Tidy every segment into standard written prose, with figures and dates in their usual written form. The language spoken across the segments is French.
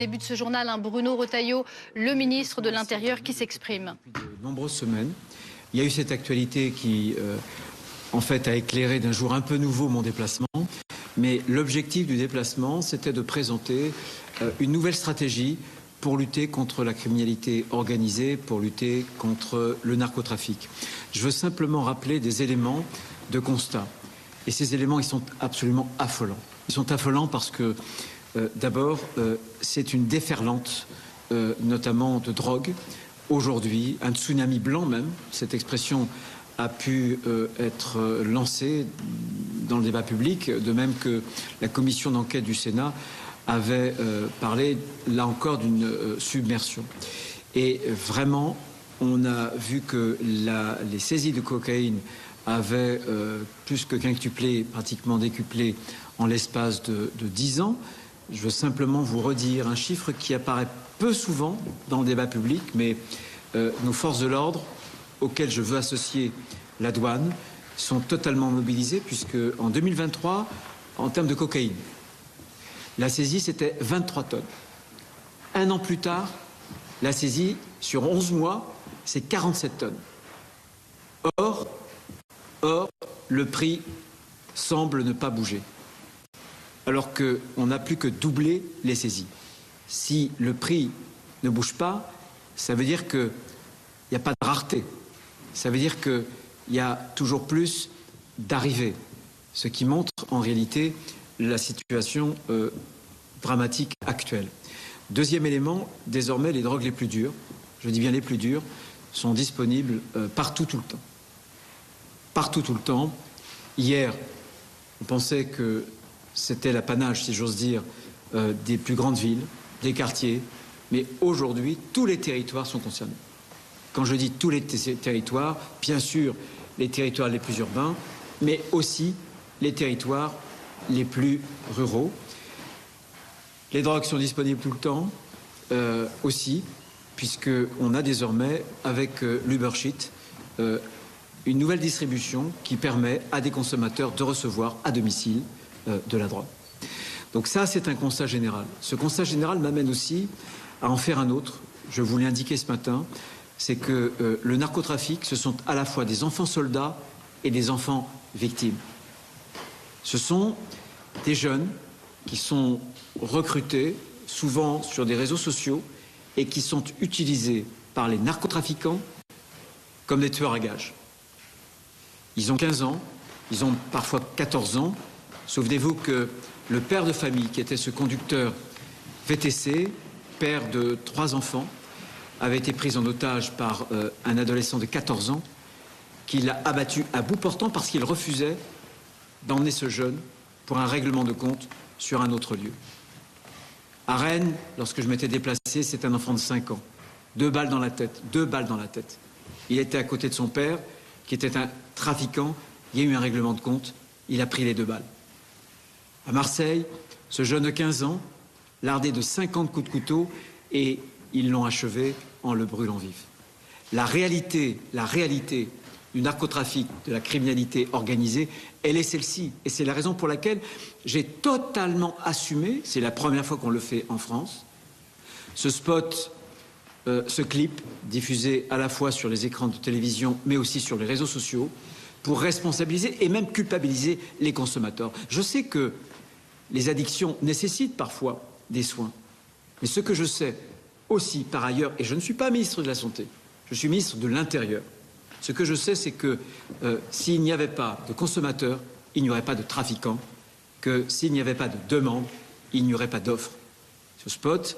Début de ce journal, Bruno Retailleau, le ministre de l'Intérieur, qui s'exprime. Depuis de nombreuses semaines, il y a eu cette actualité qui, en fait, a éclairé d'un jour un peu nouveau mon déplacement. Mais l'objectif du déplacement, c'était de présenter une nouvelle stratégie pour lutter contre la criminalité organisée, pour lutter contre le narcotrafic. Je veux simplement rappeler des éléments de constat. Et ces éléments, ils sont absolument affolants. Ils sont affolants parce que d'abord, c'est une déferlante, notamment de drogue. Aujourd'hui, un tsunami blanc même, cette expression a pu être lancée dans le débat public, de même que la commission d'enquête du Sénat avait parlé, là encore, d'une submersion. Et vraiment, on a vu que les saisies de cocaïne avaient plus que quintuplé, pratiquement décuplé en l'espace de 10 ans. Je veux simplement vous redire un chiffre qui apparaît peu souvent dans le débat public, mais nos forces de l'ordre, auxquelles je veux associer la douane, sont totalement mobilisées, puisque en 2023, en termes de cocaïne, la saisie, c'était 23 tonnes. Un an plus tard, la saisie, sur 11 mois, c'est 47 tonnes. Or, le prix semble ne pas bouger, alors qu'on n'a plus que doublé les saisies. Si le prix ne bouge pas, ça veut dire qu'il n'y a pas de rareté. Ça veut dire qu'il y a toujours plus d'arrivées, ce qui montre en réalité la situation dramatique actuelle. Deuxième élément, désormais les drogues les plus dures, je dis bien les plus dures, sont disponibles partout tout le temps. Partout tout le temps. Hier, on pensait que c'était l'apanage, si j'ose dire, des plus grandes villes, des quartiers, mais aujourd'hui, tous les territoires sont concernés. Quand je dis tous les territoires, bien sûr, les territoires les plus urbains, mais aussi les territoires les plus ruraux. Les drogues sont disponibles tout le temps, aussi, puisqu'on a désormais, avec l'Ubersheet, une nouvelle distribution qui permet à des consommateurs de recevoir à domicile de la drogue. Donc ça, c'est un constat général. Ce constat général m'amène aussi à en faire un autre. Je vous l'ai indiqué ce matin, c'est que le narcotrafic, ce sont à la fois des enfants soldats et des enfants victimes. Ce sont des jeunes qui sont recrutés, souvent sur des réseaux sociaux, et qui sont utilisés par les narcotrafiquants comme des tueurs à gages. Ils ont 15 ans, ils ont parfois 14 ans. Souvenez-vous que le père de famille, qui était ce conducteur VTC, père de 3 enfants, avait été pris en otage par un adolescent de 14 ans qui l'a abattu à bout portant parce qu'il refusait d'emmener ce jeune pour un règlement de compte sur un autre lieu. À Rennes, lorsque je m'étais déplacé, c'est un enfant de 5 ans. 2 balles dans la tête, 2 balles dans la tête. Il était à côté de son père, qui était un trafiquant. Il y a eu un règlement de compte. Il a pris les 2 balles. À Marseille, ce jeune de 15 ans, lardé de 50 coups de couteau, et ils l'ont achevé en le brûlant vif. La réalité du narcotrafic, de la criminalité organisée, elle est celle-ci. Et c'est la raison pour laquelle j'ai totalement assumé, c'est la première fois qu'on le fait en France, ce spot, ce clip diffusé à la fois sur les écrans de télévision, mais aussi sur les réseaux sociaux, pour responsabiliser et même culpabiliser les consommateurs. Je sais que les addictions nécessitent parfois des soins. Mais ce que je sais aussi, par ailleurs, et je ne suis pas ministre de la Santé, je suis ministre de l'Intérieur, ce que je sais, c'est que s'il n'y avait pas de consommateurs, il n'y aurait pas de trafiquants, que s'il n'y avait pas de demande, il n'y aurait pas d'offres. Ce spot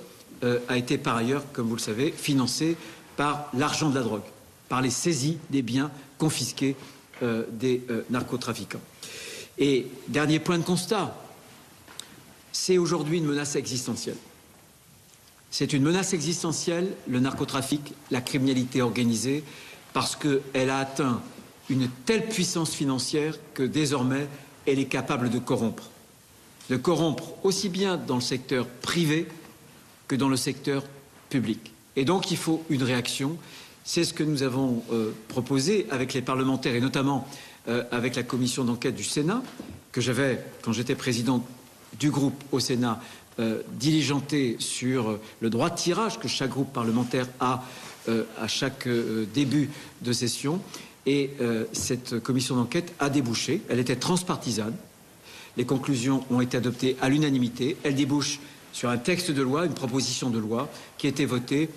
a été, par ailleurs, comme vous le savez, financé par l'argent de la drogue, par les saisies des biens confisqués des narcotrafiquants. Et dernier point de constat, c'est aujourd'hui une menace existentielle. C'est une menace existentielle, le narcotrafic, la criminalité organisée, parce qu'elle a atteint une telle puissance financière que désormais, elle est capable de corrompre. De corrompre aussi bien dans le secteur privé que dans le secteur public. Et donc, il faut une réaction. C'est ce que nous avons proposé avec les parlementaires et notamment avec la commission d'enquête du Sénat, que j'avais, quand j'étais président du groupe au Sénat, diligenter sur le droit de tirage que chaque groupe parlementaire a à chaque début de session. Et cette commission d'enquête a débouché. Elle était transpartisane. Les conclusions ont été adoptées à l'unanimité. Elle débouche sur un texte de loi, une proposition de loi qui a été votée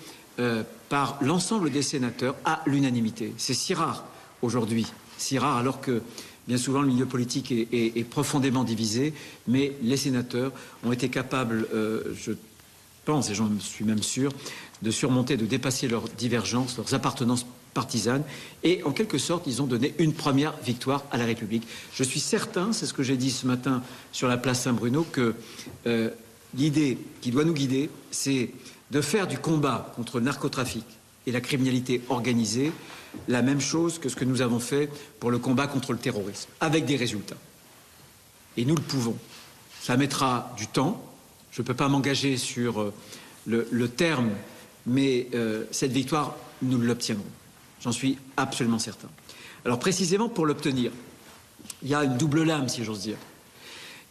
par l'ensemble des sénateurs à l'unanimité. C'est si rare aujourd'hui, si rare alors que bien souvent le milieu politique est profondément divisé, mais les sénateurs ont été capables, je pense et j'en suis même sûr, de surmonter, de dépasser leurs divergences, leurs appartenances partisanes, et en quelque sorte, ils ont donné une première victoire à la République. Je suis certain, c'est ce que j'ai dit ce matin sur la place Saint-Bruno, que l'idée qui doit nous guider, c'est de faire du combat contre le narcotrafic et la criminalité organisée la même chose que ce que nous avons fait pour le combat contre le terrorisme, avec des résultats. Et nous le pouvons. Ça mettra du temps. Je ne peux pas m'engager sur le terme, mais cette victoire, nous l'obtiendrons. J'en suis absolument certain. Alors précisément pour l'obtenir, il y a une double lame, si j'ose dire.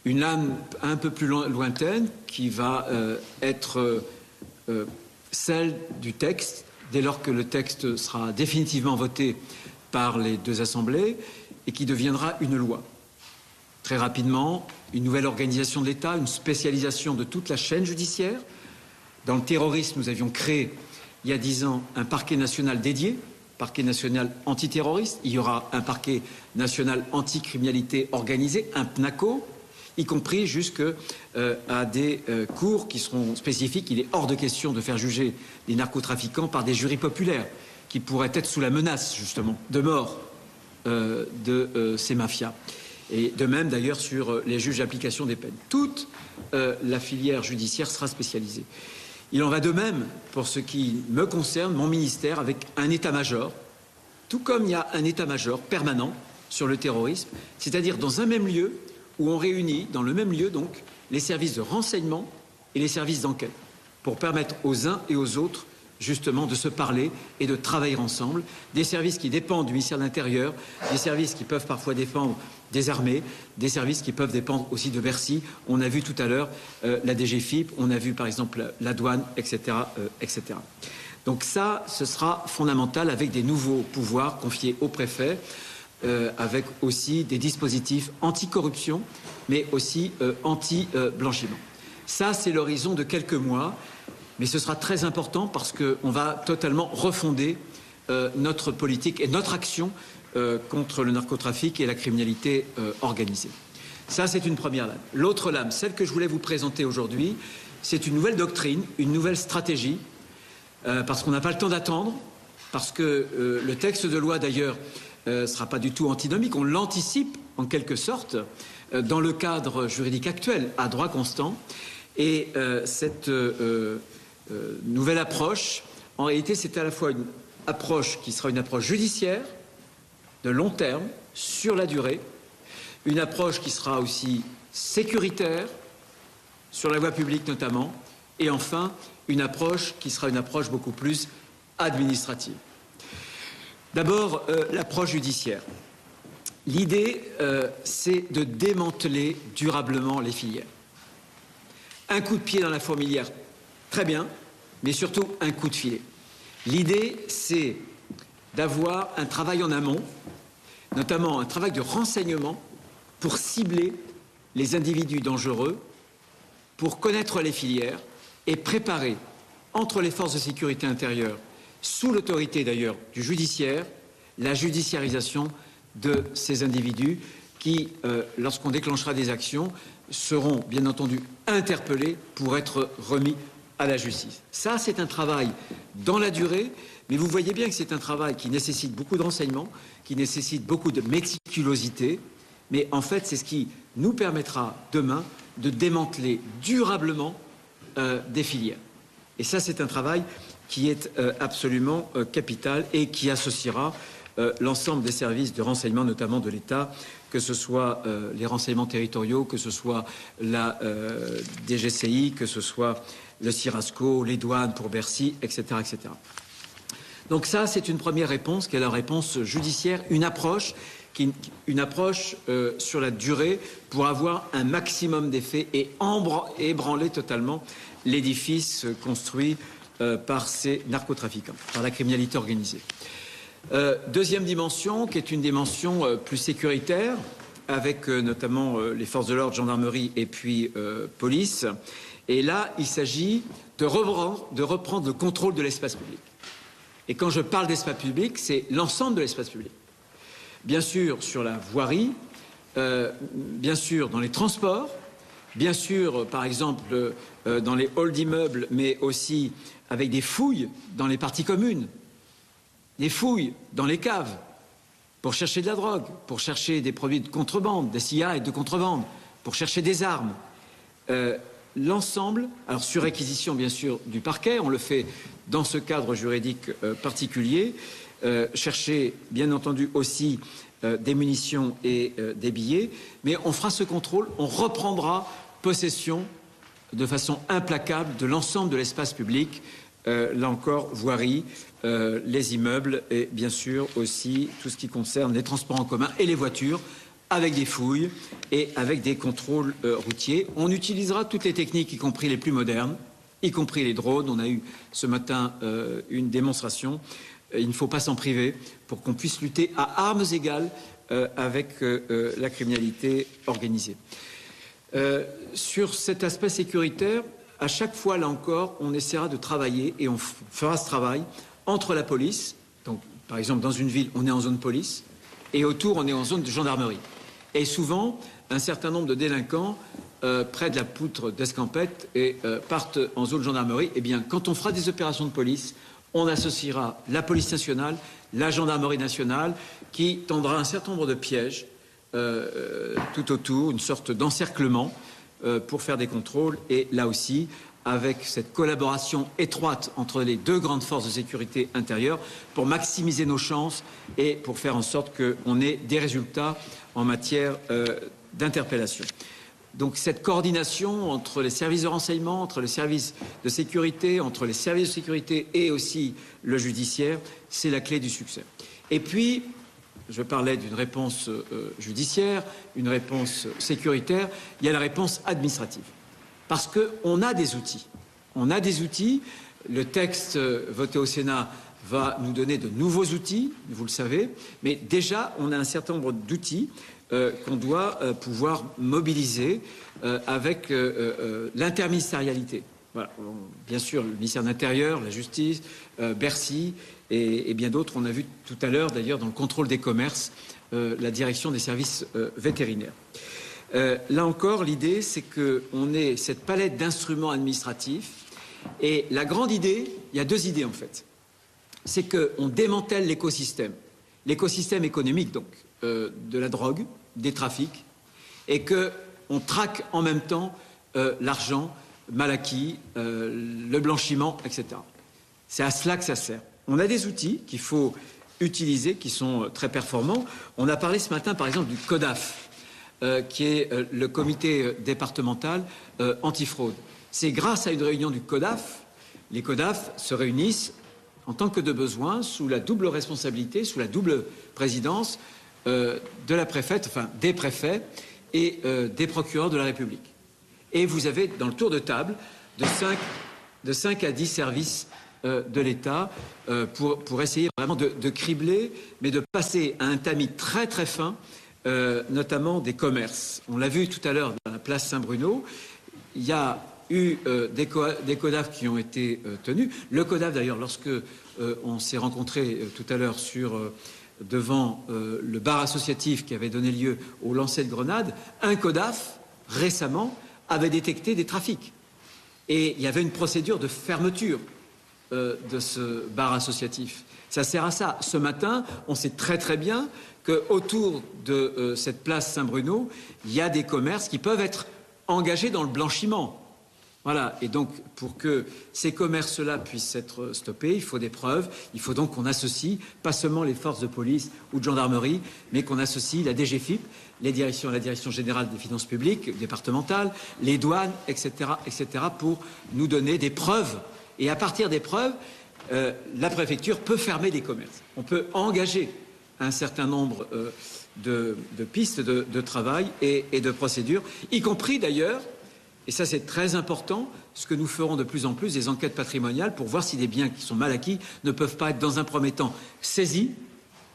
Une lame un peu plus lointaine qui va être celle du texte, dès lors que le texte sera définitivement voté par les deux assemblées et qui deviendra une loi. Très rapidement, une nouvelle organisation de l'État, une spécialisation de toute la chaîne judiciaire. Dans le terrorisme, nous avions créé, il y a 10 ans, un parquet national dédié, parquet national antiterroriste. Il y aura un parquet national anticriminalité organisée, un PNACO, y compris jusqu'à des cours qui seront spécifiques. Il est hors de question de faire juger les narcotrafiquants par des jurys populaires qui pourraient être sous la menace, justement, de mort de ces mafias. Et de même, d'ailleurs, sur les juges d'application des peines. Toute la filière judiciaire sera spécialisée. Il en va de même, pour ce qui me concerne, mon ministère, avec un état-major, tout comme il y a un état-major permanent sur le terrorisme, c'est-à-dire dans un même lieu, où on réunit dans le même lieu donc les services de renseignement et les services d'enquête pour permettre aux uns et aux autres justement de se parler et de travailler ensemble. Des services qui dépendent du ministère de l'Intérieur, des services qui peuvent parfois dépendre des armées, des services qui peuvent dépendre aussi de Bercy. On a vu tout à l'heure la DGFIP, on a vu par exemple la douane, etc., etc. Donc ça, ce sera fondamental avec des nouveaux pouvoirs confiés au préfet, avec aussi des dispositifs anti-corruption, mais aussi anti-blanchiment. Ça, c'est l'horizon de quelques mois, mais ce sera très important parce qu'on va totalement refonder notre politique et notre action contre le narcotrafic et la criminalité organisée. Ça, c'est une première lame. L'autre lame, celle que je voulais vous présenter aujourd'hui, c'est une nouvelle doctrine, une nouvelle stratégie, parce qu'on n'a pas le temps d'attendre, parce que le texte de loi, d'ailleurs, ne sera pas du tout antinomique. On l'anticipe, en quelque sorte, dans le cadre juridique actuel, à droit constant. Et cette nouvelle approche, en réalité, c'est à la fois une approche qui sera une approche judiciaire, de long terme, sur la durée, une approche qui sera aussi sécuritaire, sur la voie publique notamment, et enfin, une approche qui sera une approche beaucoup plus administrative. D'abord, l'approche judiciaire. L'idée, c'est de démanteler durablement les filières. Un coup de pied dans la fourmilière, très bien, mais surtout un coup de filet. L'idée, c'est d'avoir un travail en amont, notamment un travail de renseignement pour cibler les individus dangereux, pour connaître les filières et préparer entre les forces de sécurité intérieure, sous l'autorité d'ailleurs du judiciaire, la judiciarisation de ces individus qui, lorsqu'on déclenchera des actions, seront bien entendu interpellés pour être remis à la justice. Ça, c'est un travail dans la durée, mais vous voyez bien que c'est un travail qui nécessite beaucoup de renseignements, qui nécessite beaucoup de méticulosité, mais en fait, c'est ce qui nous permettra demain de démanteler durablement des filières. Et ça, c'est un travail qui est absolument capital et qui associera l'ensemble des services de renseignement, notamment de l'État, que ce soit les renseignements territoriaux, que ce soit la DGCI, que ce soit le Cirasco, les douanes pour Bercy, etc., etc. Donc ça, c'est une première réponse, qui est la réponse judiciaire, une approche une approche sur la durée pour avoir un maximum d'effets et ébranler totalement l'édifice construit par ces narcotrafiquants, par la criminalité organisée. Deuxième dimension, qui est une dimension plus sécuritaire, avec notamment les forces de l'ordre, gendarmerie et puis police. Et là, il s'agit de reprendre le contrôle de l'espace public. Et quand je parle d'espace public, c'est l'ensemble de l'espace public. Bien sûr sur la voirie, bien sûr dans les transports, bien sûr par exemple dans les halls d'immeubles, mais aussi avec des fouilles dans les parties communes, des fouilles dans les caves, pour chercher de la drogue, pour chercher des produits de contrebande, des cigarettes de contrebande, pour chercher des armes. L'ensemble, alors sur réquisition bien sûr du parquet, on le fait dans ce cadre juridique particulier, chercher bien entendu aussi des munitions et des billets, mais on fera ce contrôle, on reprendra possession de façon implacable de l'ensemble de l'espace public, là encore voirie, les immeubles et bien sûr aussi tout ce qui concerne les transports en commun et les voitures, avec des fouilles et avec des contrôles routiers. On utilisera toutes les techniques, y compris les plus modernes, y compris les drones. On a eu ce matin une démonstration. Il ne faut pas s'en priver pour qu'on puisse lutter à armes égales avec la criminalité organisée. Sur cet aspect sécuritaire, à chaque fois, là encore, on essaiera de travailler et on fera ce travail entre la police. Donc, par exemple, dans une ville, on est en zone police et autour, on est en zone de gendarmerie. Et souvent, un certain nombre de délinquants près de la poutre d'Escampette et partent en zone de gendarmerie. Eh bien, quand on fera des opérations de police, on associera la police nationale, la gendarmerie nationale, qui tendra un certain nombre de pièges tout autour, une sorte d'encerclement pour faire des contrôles. Et là aussi, avec cette collaboration étroite entre les deux grandes forces de sécurité intérieure, pour maximiser nos chances et pour faire en sorte qu'on ait des résultats en matière d'interpellation. Donc cette coordination entre les services de renseignement, entre les services de sécurité, entre les services de sécurité et aussi le judiciaire, c'est la clé du succès. Et puis, je parlais d'une réponse judiciaire, une réponse sécuritaire, il y a la réponse administrative. Parce qu'on a des outils. On a des outils. Le texte voté au Sénat va nous donner de nouveaux outils, vous le savez, mais déjà, on a un certain nombre d'outils qu'on doit pouvoir mobiliser avec l'interministérialité. Voilà. Bien sûr, le ministère de l'Intérieur, la Justice, Bercy et bien d'autres. On a vu tout à l'heure, d'ailleurs, dans le contrôle des commerces, la direction des services vétérinaires. Là encore, l'idée, c'est qu'on ait cette palette d'instruments administratifs. Et la grande idée, il y a deux idées en fait. C'est qu'on démantèle l'écosystème économique donc de la drogue, des trafics, et qu'on traque en même temps l'argent mal acquis, le blanchiment, etc. C'est à cela que ça sert. On a des outils qu'il faut utiliser, qui sont très performants. On a parlé ce matin, par exemple, du CODAF, qui est le comité départemental antifraude. C'est grâce à une réunion du CODAF, les CODAF se réunissent en tant que de besoin, sous la double responsabilité, sous la double présidence de la préfète, enfin des préfets et des procureurs de la République. Et vous avez dans le tour de table de 5 à 10 services de l'État pour essayer vraiment de cribler, mais de passer à un tamis très très fin, notamment des commerces. On l'a vu tout à l'heure dans la place Saint-Bruno, il y a eu des CODAF qui ont été tenus. Le CODAF d'ailleurs, lorsque on s'est rencontrés tout à l'heure devant le bar associatif qui avait donné lieu au lancer de grenades, un CODAF récemment avait détecté des trafics. Et il y avait une procédure de fermeture de ce bar associatif. Ça sert à ça. Ce matin, on sait très très bien qu'autour de cette place Saint-Bruno, il y a des commerces qui peuvent être engagés dans le blanchiment. Voilà. Et donc, pour que ces commerces-là puissent être stoppés, il faut des preuves. Il faut donc qu'on associe pas seulement les forces de police ou de gendarmerie, mais qu'on associe la DGFiP, la direction générale des finances publiques, départementales, les douanes, etc., pour nous donner des preuves. Et à partir des preuves, la préfecture peut fermer des commerces. On peut engager un certain nombre pistes de travail et de procédures, y compris d'ailleurs, et ça c'est très important, ce que nous ferons de plus en plus, des enquêtes patrimoniales pour voir si des biens qui sont mal acquis ne peuvent pas être dans un premier temps saisis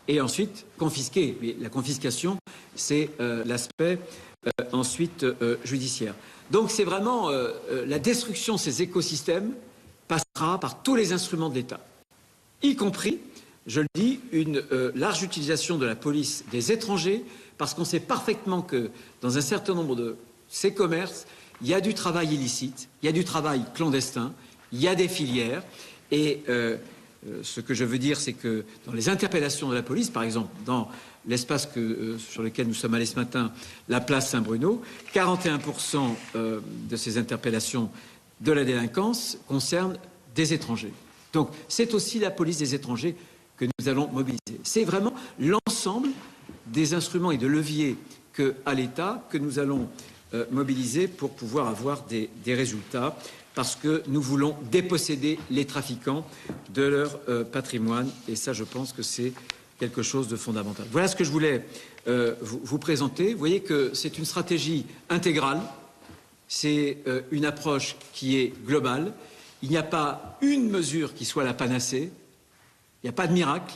et ensuite confisqués. Mais la confiscation, c'est l'aspect ensuite judiciaire. Donc c'est vraiment la destruction de ces écosystèmes passera par tous les instruments de l'État, y compris, je le dis, une large utilisation de la police des étrangers, parce qu'on sait parfaitement que dans un certain nombre de ces commerces, il y a du travail illicite, il y a du travail clandestin, il y a des filières. Et ce que je veux dire, c'est que dans les interpellations de la police, par exemple, dans l'espace sur lequel nous sommes allés ce matin, la place Saint-Bruno, 41% de ces interpellations de la délinquance concernent des étrangers. Donc c'est aussi la police des étrangers que nous allons mobiliser. C'est vraiment l'ensemble des instruments et de leviers qu'a l'État que nous allons mobiliser pour pouvoir avoir des résultats, parce que nous voulons déposséder les trafiquants de leur patrimoine, et ça je pense que c'est quelque chose de fondamental. Voilà ce que je voulais vous présenter. Vous voyez que c'est une stratégie intégrale, c'est une approche qui est globale. Il n'y a pas une mesure qui soit la panacée, il n'y a pas de miracle,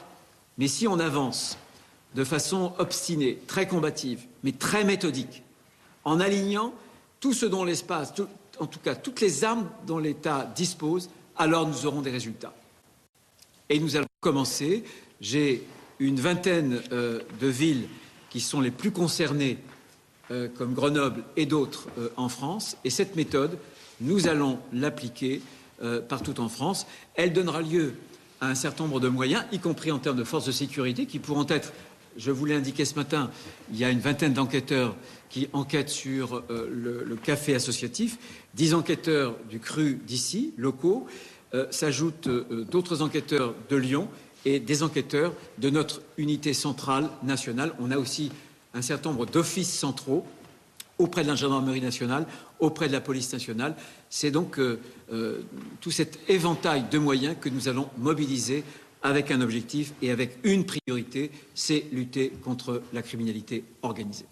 mais si on avance de façon obstinée, très combative, mais très méthodique, en alignant tout ce dont l'espace, en tout cas toutes les armes dont l'État dispose, alors nous aurons des résultats. Et nous allons commencer. J'ai une vingtaine de villes qui sont les plus concernées, comme Grenoble et d'autres en France. Et cette méthode, nous allons l'appliquer partout en France. Elle donnera lieu à un certain nombre de moyens, y compris en termes de forces de sécurité, qui pourront être, je vous l'ai indiqué ce matin, il y a une vingtaine d'enquêteurs qui enquêtent sur le café associatif, 10 enquêteurs du cru d'ici, locaux, s'ajoutent d'autres enquêteurs de Lyon et des enquêteurs de notre unité centrale nationale. On a aussi un certain nombre d'offices centraux auprès de la gendarmerie nationale, auprès de la police nationale. C'est donc tout cet éventail de moyens que nous allons mobiliser avec un objectif et avec une priorité, c'est lutter contre la criminalité organisée.